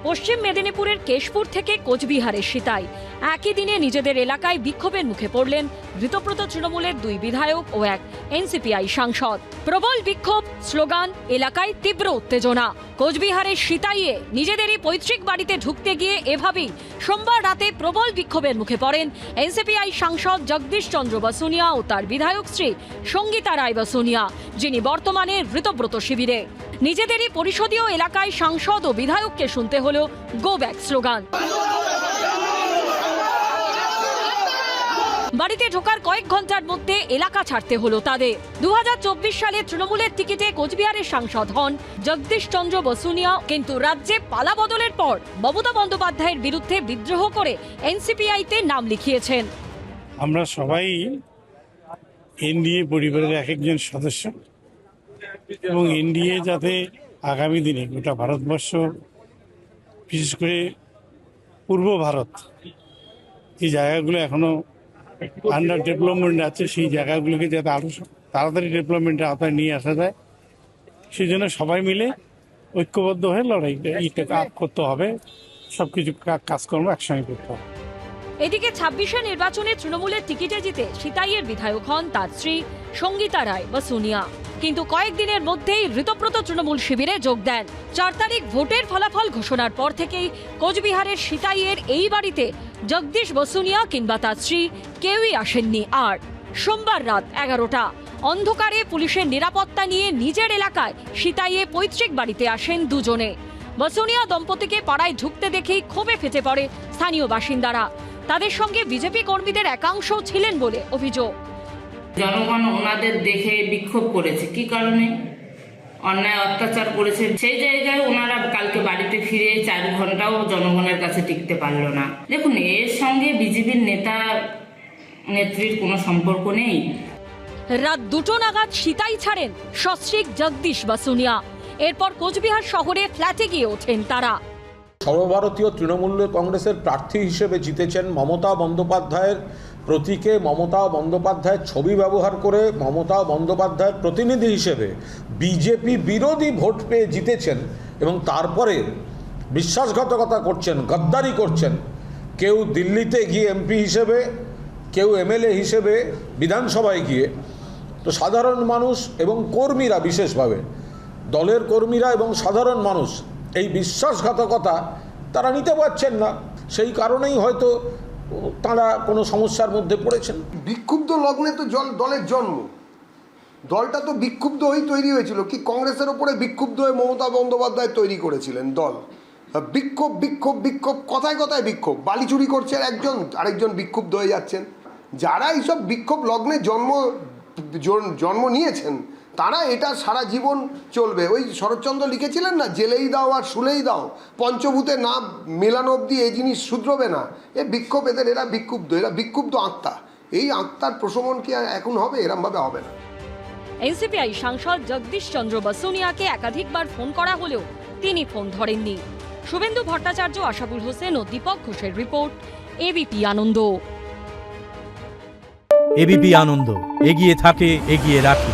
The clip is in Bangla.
পশ্চিম মেদিনীপুরের কেশপুর থেকে কোচবিহারের সিতাই একই দিনে নিজেদের এলাকায় বিক্ষোভের মুখে পড়লেন ঋতব্রত তৃণমূলের 2 বিধায়ক ও এক এনসিপিআই সাংসদ। প্রবল বিক্ষোভ, স্লোগান, এলাকায় তীব্র উত্তেজনা। কোচবিহারের সিতাইয়ে নিজেদেরই পৈতৃক বাড়িতে ঢুকতে গিয়ে এভাবেই সোমবার রাতে প্রবল বিক্ষোভের মুখে পড়েন এনসিপিআই সাংসদ জগদীশ চন্দ্র বসুনিয়া ও তার বিধায়ক স্ত্রী সঙ্গীতা রায় বসুনিয়া, যিনি বর্তমানে ঋতব্রত শিবিরে। নিজেদেরই পরিষদীয় এলাকায় সাংসদ ও বিধায়ককে শুনতে হলো গো ব্যাক স্লোগান। বাড়িতে ঢোকার কয়েক ঘন্টার মধ্যে এলাকা ছাড়তে হলো তাদের। 2024 সালে তৃণমূলের টিকিটে কোচবিহারের সাংসদ হন জগদীশ চন্দ্র বসুনিয়া, কিন্তু রাজ্যে পালা বদলের পর মমতা বন্দ্যোপাধ্যায়ের বিরুদ্ধে বিদ্রোহ করে এনসিপিআইতে নাম লিখিয়েছেন। আমরা সবাই এনডিএ পরিবারের এক একজন সদস্য এবং এনডিএ যাতে আগামী দিনে গোটা ভারতবর্ষ, বিশেষ করে পূর্ব ভারত, এই জায়গাগুলো এখনো আন্ডার ডেভেলপমেন্ট আছে, সেই জায়গাগুলোকে যাতে আরও তাড়াতাড়ি ডেভেলপমেন্টের আওতায় নিয়ে আসা যায়, সেই জন্য সবাই মিলে ঐক্যবদ্ধ হয়ে লড়াইটা করতে হবে। সবকিছু কাজকর্ম একসঙ্গে করতে হবে। এদিকে 26শে নির্বাচনে তৃণমূলের টিকিটে জিতে সিতাইয়ের বিধায়ক হন তার স্ত্রী সঙ্গীতা রায় বসুনিয়া, কিন্তু কয়েকদিনের মধ্যেই ঋতব্রত তৃণমূল শিবিরে যোগ দেন। 4 তারিখ ভোটের ফলাফল ঘোষণার পর থেকেই কোচবিহারের সিতাইয়ের এই বাড়িতে জগদীশ বসুনিয়া কিংবা তার স্ত্রী কেউই আসেননি। আর সোমবার রাত 11টা অন্ধকারে পুলিশের নিরাপত্তা নিয়ে নিজের এলাকায় সিতাইয়ে পৈতৃক বাড়িতে আসেন দুজনে। বসুনিয়া দম্পতিকে পাড়ায় ঢুকতে দেখেই ক্ষোভে ফেটে পড়ে স্থানীয় বাসিন্দারা। তাদের সঙ্গে বিজেপি কর্মীদের একাংশ ছিলেন বলে অভিযোগ। জনগণ ওনাদের দেখে বিক্ষোভ করেছে, কি কারণে? অন্যায় অত্যাচার করেছে। সেই জায়গায় ওনারা কালকে বাড়িতে ফিরে 4 ঘন্টাও জনগণের কাছে টিকতে পারলো না। দেখুন, এর সঙ্গে বিজেপির নেতা নেত্রীর কোনো সম্পর্ক নেই। রাত 2টো নাগাদ সিতাই ছাড়েন সস্ত্রীক জগদীশ বসুনিয়া। এরপর কোচবিহার শহরে ফ্ল্যাটে গিয়ে ওঠেন তারা। সর্বভারতীয় তৃণমূল কংগ্রেসের প্রার্থী হিসেবে জিতেছেন মমতা বন্দ্যোপাধ্যায়ের প্রতীকে মমতা বন্দ্যোপাধ্যায়ের ছবি ব্যবহার করে মমতা বন্দ্যোপাধ্যায়ের প্রতিনিধি হিসেবে বিজেপি বিরোধী ভোট পেয়ে জিতেছেন এবং তারপরে বিশ্বাসঘাতকতা করছেন, গদ্দারি করছেন। কেউ দিল্লিতে গিয়ে এমপি হিসেবে, কেউ এমএলএ হিসেবে বিধানসভায় গিয়ে। তো সাধারণ মানুষ এবং কর্মীরা, বিশেষভাবে দলের কর্মীরা এবং সাধারণ মানুষ এই বিশ্বাসঘাতকতা তারা নিতে পারছেন না। সেই কারণেই হয়তো তারা কোনো সমস্যার মধ্যে পড়েছেন। বিক্ষুব্ধ লগ্নে তো দলের জন্ম। দলটা তো বিক্ষুব্ধ হয়েই তৈরি হয়েছিল। কি কংগ্রেসের ওপরে বিক্ষুব্ধ হয়ে মমতা বন্দ্যোপাধ্যায় তৈরি করেছিলেন দল। বিক্ষোভ বিক্ষোভ বিক্ষোভ, কথায় কথায় বিক্ষোভ। বালি চুরি করছেন একজন, আরেকজন বিক্ষুব্ধ হয়ে যাচ্ছেন। যারা এইসব বিক্ষোভ লগ্নে জন্ম নিয়েছেন তারা এটা সারা জীবন চলবে। ওই শরৎচন্দ্র লিখেছিলেন না, জেলেই দাও আর শুলেই দাও, পঞ্চভূতে না মেলানো অবধি এই জিনিস শুধরবে না। এ বিক্ষোভ, এরা বিক্ষুব্ধ আত্মা। এই আত্মার প্রশমন কি এখন হবে? এরমভাবে হবে না। এনসিপিআই সাংসদ জগদীশ চন্দ্র বসুনিয়াকে একাধিকবার ফোন করা হলেও তিনি ফোন ধরেননি। শুভেন্দু ভট্টাচার্য, আশাবুল হোসেন ও দীপক ঘোষের রিপোর্ট, এবিপি আনন্দ। এবিপি আনন্দ, এগিয়ে থাকে, এগিয়ে রাখে।